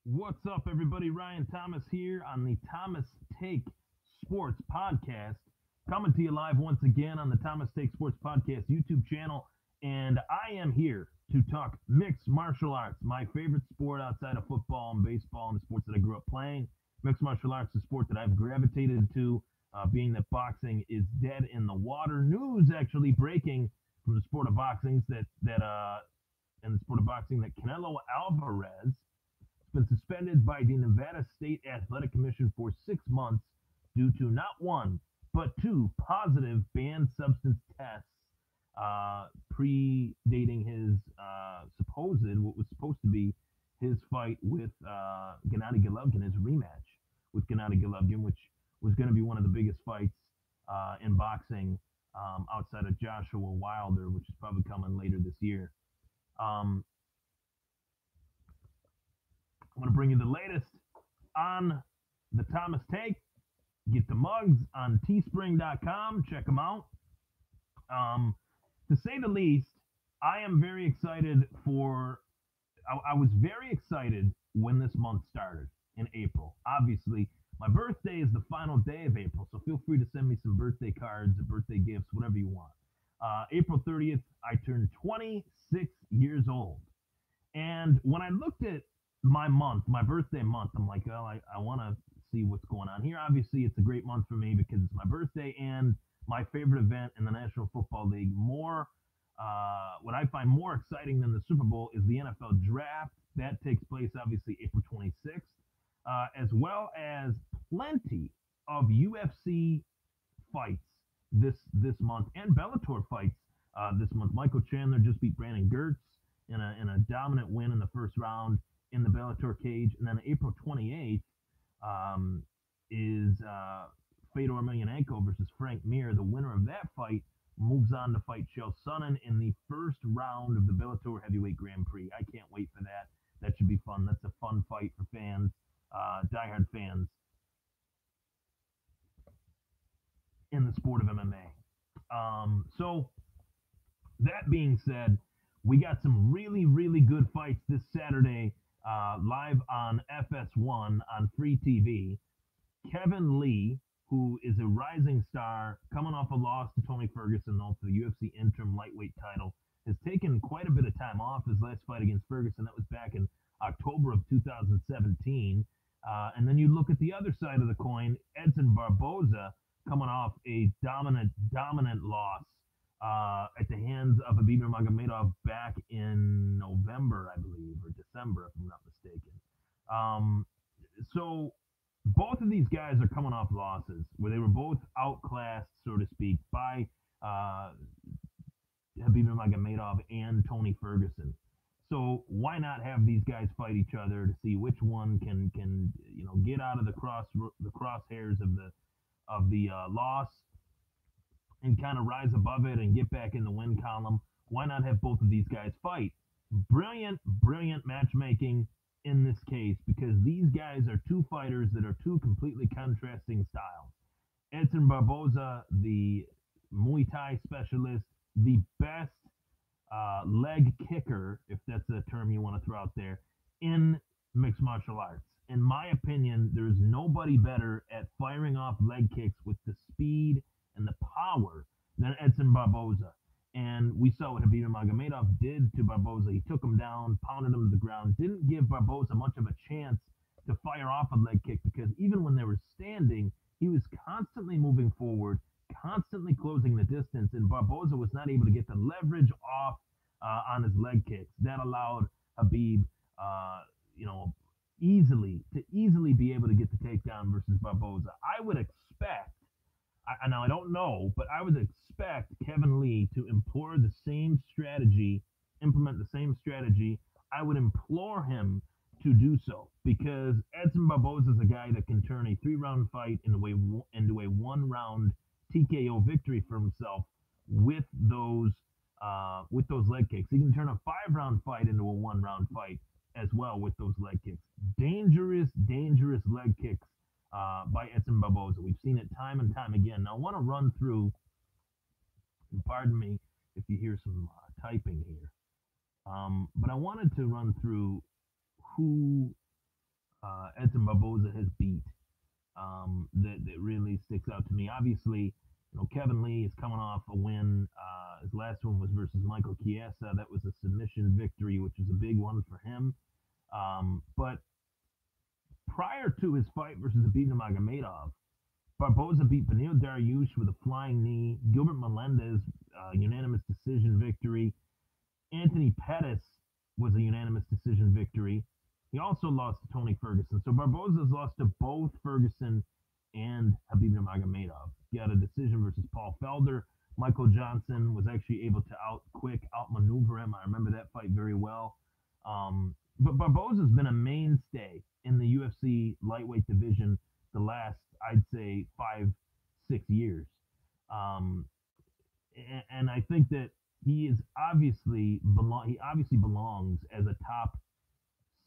What's up, everybody? Ryan Thomas here on the Thomas Take Sports Podcast, coming to you live once again on the Thomas Take Sports Podcast YouTube channel. And I am here to talk mixed martial arts, my favorite sport outside of football and baseball and the sports that I grew up playing. Mixed martial arts is a sport that I've gravitated to, being that boxing is dead in the water. News actually breaking from the sport of boxing in the sport of boxing that Canelo Alvarez been suspended by the Nevada State Athletic Commission for 6 months due to not one, but two positive banned substance tests predating his what was supposed to be his fight with Gennady Golovkin, his rematch with Gennady Golovkin, which was going to be one of the biggest fights in boxing outside of Joshua Wilder, which is probably coming later this year. Um, I'm going to bring you the latest on the Thomas Take. Get the mugs on teespring.com. Check them out. To say the least, I am very excited I was very excited when this month started in April. Obviously, my birthday is the final day of April, so feel free to send me some birthday cards or birthday gifts, whatever you want. April 30th, I turned 26 years old. And when I looked at my birthday month, I'm like, well, I want to see what's going on here. Obviously, it's a great month for me because it's my birthday and my favorite event in the National Football League. What I find more exciting than the Super Bowl is the NFL Draft. That takes place, obviously, April 26th, as well as plenty of UFC fights this month and Bellator fights this month. Michael Chandler just beat Brandon Gertz in a dominant win in the first round in the Bellator cage. And then April 28th is Fedor Emelianenko versus Frank Mir. The winner of that fight moves on to fight Chael Sonnen in the first round of the Bellator Heavyweight Grand Prix. I can't wait for that. That should be fun. That's a fun fight for fans, diehard fans in the sport of MMA. So that being said, we got some really, really good fights this Saturday live on FS1 on free TV. Kevin Lee, who is a rising star, coming off a loss to Tony Ferguson, though, for the UFC interim lightweight title, has taken quite a bit of time off. His last fight against Ferguson, that was back in October of 2017. And then you look at the other side of the coin, Edson Barboza coming off a dominant loss at the hands of Khabib Nurmagomedov back in November, I believe, or December, if I'm not mistaken. So both of these guys are coming off losses where they were both outclassed, so to speak, by Khabib Nurmagomedov and Tony Ferguson. So why not have these guys fight each other to see which one can get out of the crosshairs of the loss and kind of rise above it and get back in the win column? Why not have both of these guys fight? Brilliant matchmaking in this case, because these guys are two fighters that are two completely contrasting styles. Edson Barboza, the Muay Thai specialist, the best leg kicker, if that's a term you want to throw out there, in mixed martial arts. In my opinion, there's nobody better at firing off leg kicks with the speed and the power than Edson Barboza. And we saw what Khabib Nurmagomedov did to Barboza. He took him down, pounded him to the ground, didn't give Barboza much of a chance to fire off a leg kick, because even when they were standing, he was constantly moving forward, constantly closing the distance, and Barboza was not able to get the leverage off on his leg kicks. That allowed Khabib, easily be able to get the takedown versus Barboza. I would expect, now I don't know, but I would expect Kevin Lee to implement the same strategy. I would implore him to do so, because Edson Barboza is a guy that can turn a 3-round fight into a 1-round TKO victory for himself with those leg kicks. He can turn a 5-round fight into a 1-round fight as well with those leg kicks. Dangerous leg kicks by Edson Barboza. We've seen it time and time again. Now I want to run through, and pardon me if you hear some typing here, but I wanted to run through who Edson Barboza has beat that really sticks out to me. Obviously, Kevin Lee is coming off a win. His last one was versus Michael Chiesa. That was a submission victory, which is a big one for him. But prior to his fight versus Khabib Nurmagomedov, Barboza beat Beneil Dariush with a flying knee. Gilbert Melendez, unanimous decision victory. Anthony Pettis was a unanimous decision victory. He also lost to Tony Ferguson. So Barboza's lost to both Ferguson and Khabib Nurmagomedov. He had a decision versus Paul Felder. Michael Johnson was actually able to outmaneuver him. I remember that fight very well. But Barboza's been a mainstay in the UFC lightweight division the last, I'd say, 5-6 years. Um, and I think that he obviously belongs as a top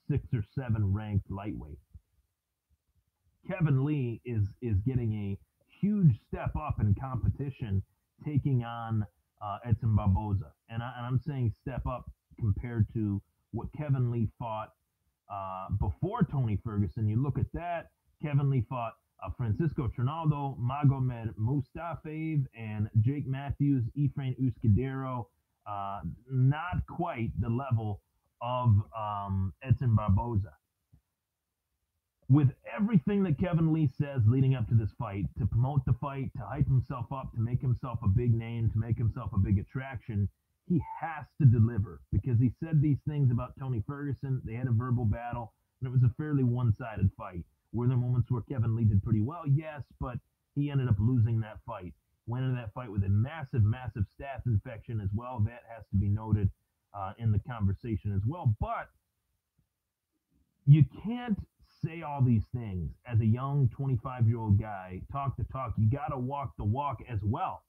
6 or 7 ranked lightweight. Kevin Lee is getting a huge step up in competition, taking on Edson Barboza, and I'm saying step up compared to what Kevin Lee fought before Tony Ferguson. You look at that, Kevin Lee fought Francisco Trinaldo, Magomed Mustafaev, and Jake Matthews, Efrain Uscadero. Not quite the level of Edson Barboza. With everything that Kevin Lee says leading up to this fight, to promote the fight, to hype himself up, to make himself a big name, to make himself a big attraction, he has to deliver because he said these things about Tony Ferguson. They had a verbal battle, and it was a fairly one-sided fight. Were there moments where Kevin Lee did pretty well? Yes, but he ended up losing that fight. Went into that fight with a massive, massive staph infection as well. That has to be noted in the conversation as well. But you can't say all these things as a young 25-year-old guy, talk the talk. You got to walk the walk as well.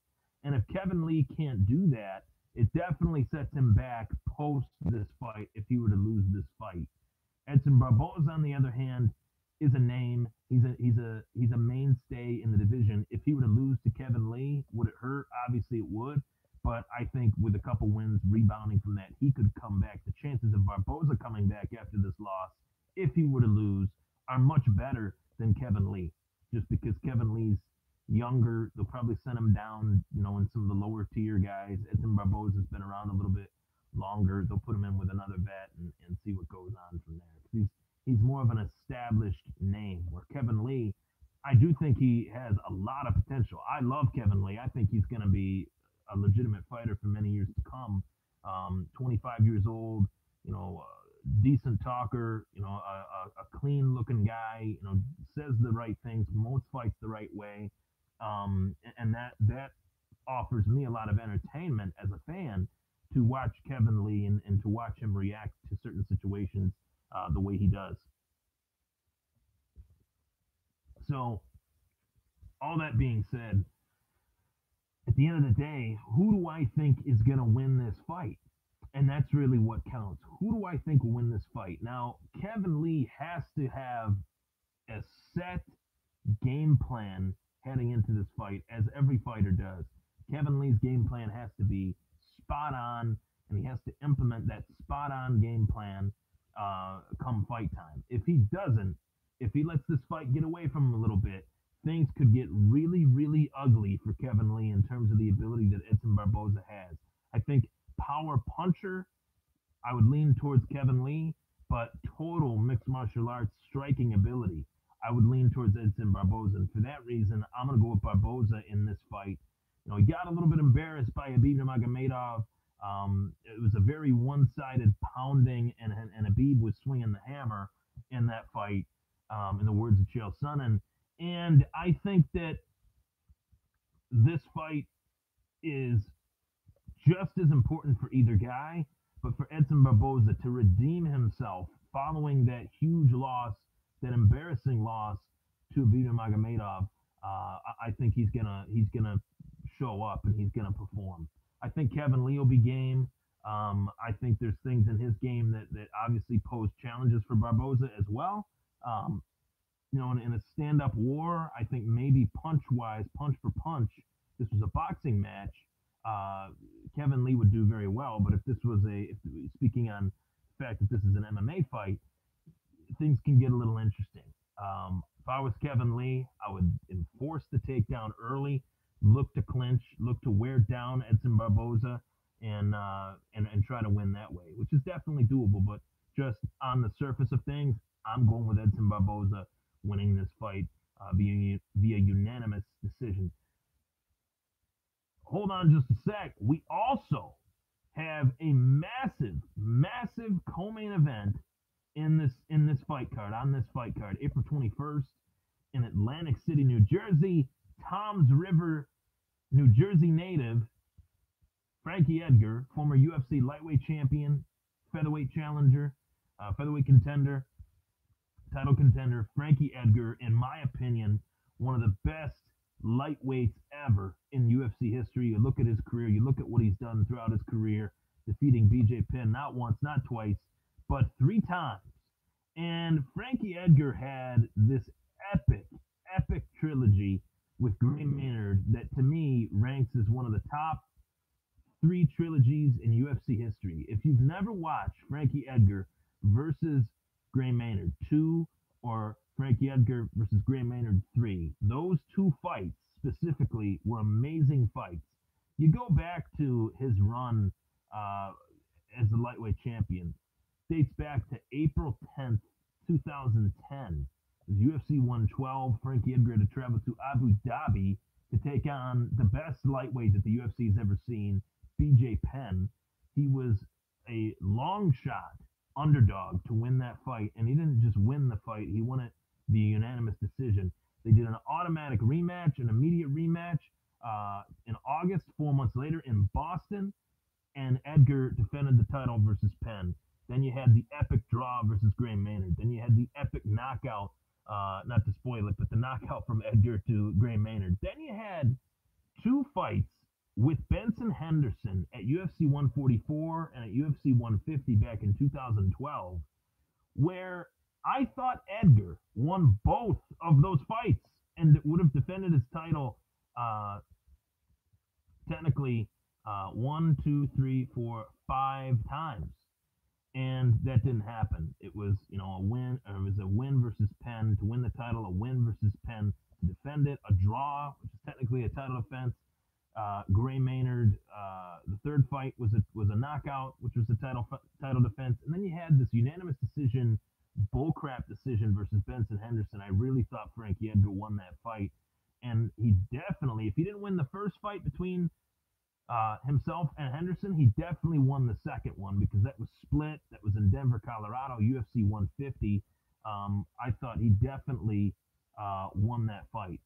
And if Kevin Lee can't do that, it definitely sets him back post this fight if he were to lose this fight. Edson Barboza, on the other hand, is a name. He's a mainstay in the division. If he were to lose to Kevin Lee, would it hurt? Obviously it would. But I think with a couple wins rebounding from that, he could come back. The chances of Barboza coming back after this loss, if he were to lose, are much better than Kevin Lee. Just because Kevin Lee's younger, they'll probably send him down, in some of the lower tier guys. Edson Barboza's been around a little bit longer. They'll put him in with another vet and see what goes on from there. He's more of an established name. Where Kevin Lee, I do think he has a lot of potential. I love Kevin Lee. I think he's going to be a legitimate fighter for many years to come. 25 years old, decent talker, a clean looking guy, says the right things, promotes fights the right way. And that offers me a lot of entertainment as a fan to watch Kevin Lee and to watch him react to certain situations the way he does. So, all that being said, at the end of the day, who do I think is going to win this fight? And that's really what counts. Who do I think will win this fight? Now, Kevin Lee has to have a set game plan heading into this fight, as every fighter does. Kevin Lee's game plan has to be spot on, and he has to implement that spot on game plan come fight time. If he doesn't, if he lets this fight get away from him a little bit, things could get really, really ugly for Kevin Lee in terms of the ability that Edson Barboza has. I think power puncher, I would lean towards Kevin Lee, but total mixed martial arts striking ability, I would lean towards Edson Barboza. And for that reason, I'm going to go with Barboza in this fight. He got a little bit embarrassed by Khabib Nurmagomedov. It was a very one-sided pounding, and Khabib was swinging the hammer in that fight, in the words of Chael Sonnen. And I think that this fight is just as important for either guy, but for Edson Barboza to redeem himself following that huge loss, that embarrassing loss to Khabib Nurmagomedov, I think he's gonna show up and he's gonna perform. I think Kevin Lee will be game. I think there's things in his game that obviously pose challenges for Barboza as well. In a stand-up war, I think maybe punch-wise, punch for punch, this was a boxing match, Kevin Lee would do very well. But if this was speaking on the fact that this is an MMA fight, things can get a little interesting. If I was Kevin Lee, I would enforce the takedown early, look to clinch, look to wear down Edson Barboza, and try to win that way, which is definitely doable. But just on the surface of things, I'm going with Edson Barboza winning this fight via unanimous decision. Hold on just a sec. We also have a massive co-main event in this fight card, on this fight card, April 21st in Atlantic City, New Jersey. Toms River, New Jersey native Frankie Edgar, former UFC lightweight champion, featherweight challenger, featherweight contender, title contender, Frankie Edgar, in my opinion, one of the best lightweights ever in UFC history. You look at his career, you look at what he's done throughout his career, defeating BJ Penn not once, not twice, but 3 times. And Frankie Edgar had this epic trilogy with Gray Maynard that to me ranks as one of the top 3 trilogies in UFC history. If you've never watched Frankie Edgar versus Gray Maynard 2 or Frankie Edgar versus Gray Maynard 3, those 2 fights specifically were amazing fights. You go back to his run as the lightweight champion, dates back to April 10th, 2010. It was UFC 112. Frankie Edgar had to travel to Abu Dhabi to take on the best lightweight that the UFC has ever seen, BJ Penn. He was a long shot underdog to win that fight, and he didn't just win the fight, he won it via unanimous decision. They did an automatic rematch, an immediate rematch in August, 4 months later in Boston, and Edgar defended the title versus Penn. Then you had the epic draw versus Gray Maynard. Then you had the epic knockout, not to spoil it, but the knockout from Edgar to Gray Maynard. Then you had 2 fights with Benson Henderson at UFC 144 and at UFC 150 back in 2012, where I thought Edgar won both of those fights and would have defended his title technically 1, 2, 3, 4, 5 times. And that didn't happen. It was, a win. It was a win versus Penn to win the title, a win versus Penn to defend it, a draw, which is technically a title defense. Gray Maynard, the third fight was a knockout, which was the title defense. And then you had this unanimous decision, bullcrap decision versus Benson Henderson. I really thought Frankie Edgar won that fight. And he definitely, if he didn't win the first fight between himself and Henderson, he definitely won the second one because that was split. That was in Denver, Colorado, UFC 150. I thought he definitely won that fight.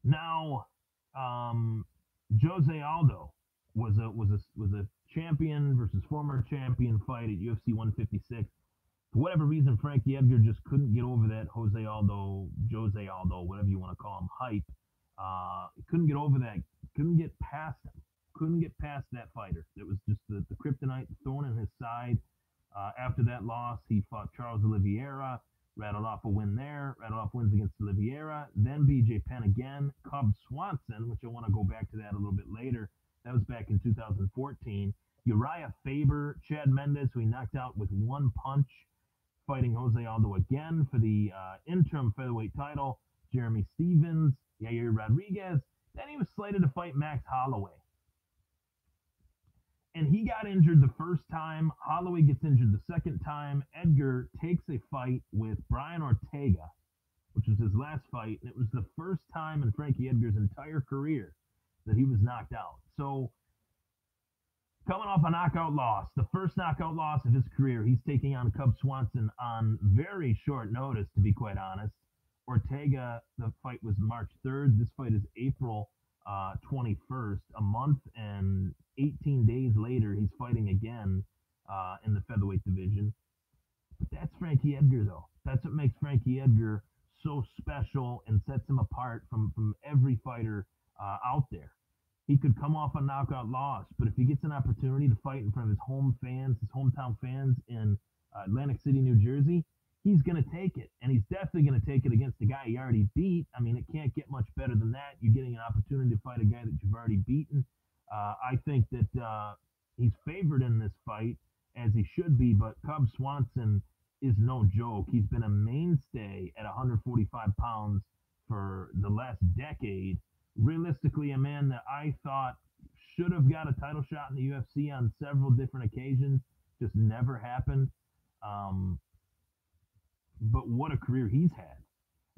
Now, Jose Aldo was a champion versus former champion fight at UFC 156. For whatever reason, Frankie Edgar just couldn't get over that Jose Aldo, whatever you want to call him, hype. Couldn't get over that. Couldn't get past him. Couldn't get past that fighter. It was just the kryptonite thorn in his side. After that loss, he fought Charles Oliveira, rattled off a win there, rattled off wins against Oliveira, then BJ Penn again, Cub Swanson, which I want to go back to that a little bit later. That was back in 2014. Uriah Faber, Chad Mendes, who he knocked out with 1 punch, fighting Jose Aldo again for the interim featherweight title. Jeremy Stevens, Yair Rodriguez. Then he was slated to fight Max Holloway. And he got injured the first time. Holloway gets injured the second time. Edgar takes a fight with Brian Ortega, which was his last fight. And it was the first time in Frankie Edgar's entire career that he was knocked out. So, coming off a knockout loss, the first knockout loss of his career, he's taking on Cub Swanson on very short notice, to be quite honest. Ortega, the fight was March 3rd. This fight is April 21st. A month and 18 days later, he's fighting again in the featherweight division. But that's Frankie Edgar, though. That's what makes Frankie Edgar so special and sets him apart from every fighter out there. He could come off a knockout loss, but if he gets an opportunity to fight in front of his home fans, his hometown fans in Atlantic City, New Jersey, he's going to take it. And he's definitely going to take it against the guy he already beat. I mean, it can't get much better than that. You're getting an opportunity to fight a guy that you've already beaten. I think that he's favored in this fight, as he should be, but Cub Swanson is no joke. He's been a mainstay at 145 pounds for the last decade. Realistically, a man that I thought should have got a title shot in the UFC on several different occasions, just never happened. Um, but what a career he's had.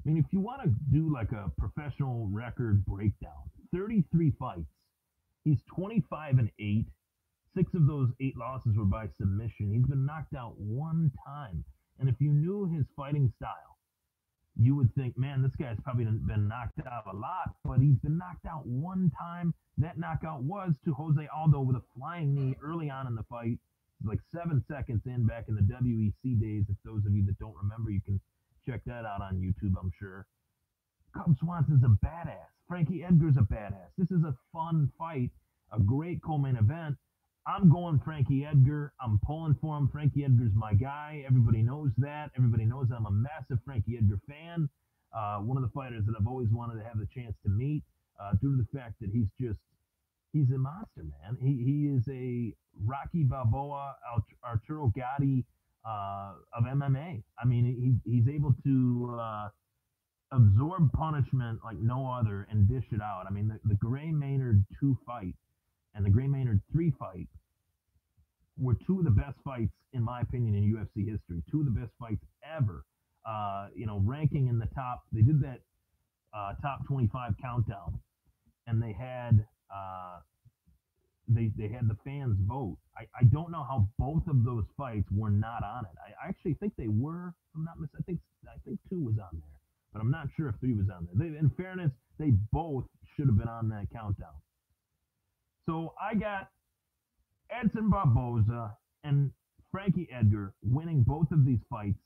I mean, if you want to do like a professional record breakdown, 33 fights. He's 25-8. 6 of those 8 losses were by submission. He's been knocked out 1 time. And if you knew his fighting style, you would think, man, this guy's probably been knocked out a lot, but he's been knocked out 1 time. That knockout was to Jose Aldo with a flying knee early on in the fight, like 7 seconds in back in the WEC days. If those of you that don't remember, you can check that out on YouTube, I'm sure. Cub Swanson's a badass. Frankie Edgar's a badass. This is a fun fight, a great co-main event. I'm going Frankie Edgar. I'm pulling for him. Frankie Edgar's my guy. Everybody knows that. Everybody knows I'm a massive Frankie Edgar fan. One of the fighters that I've always wanted to have the chance to meet due to the fact that he's a monster, man. He is a Rocky Balboa, Arturo Gatti of MMA. I mean, he's able to absorb punishment like no other and dish it out. I mean, the Gray Maynard 2 fight and the Gray Maynard 3 fight were 2 of the best fights, in my opinion, in UFC history. 2 of the best fights ever. Ranking in the top. They did that top 25 countdown, and they had they had the fans vote. I don't know how both of those fights were not on it. I actually think they were. If I'm not mistaken, I think 2 was on there, but I'm not sure if 3 was on there. In fairness, they both should have been on that countdown. So I got Edson Barboza and Frankie Edgar winning both of these fights.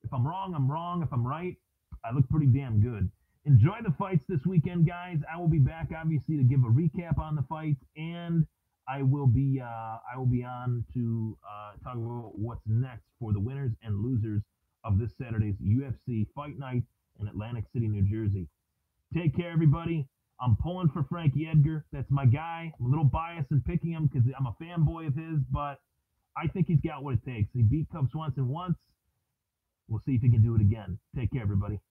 If I'm wrong, I'm wrong. If I'm right, I look pretty damn good. Enjoy the fights this weekend, guys. I will be back, obviously, to give a recap on the fights, and I will be on to talk about what's next for the winners and losers of this Saturday's UFC Fight Night in Atlantic City, New Jersey. Take care, everybody. I'm pulling for Frankie Edgar. That's my guy. I'm a little biased in picking him because I'm a fanboy of his, but I think he's got what it takes. He beat Cub Swanson once. We'll see if he can do it again. Take care, everybody.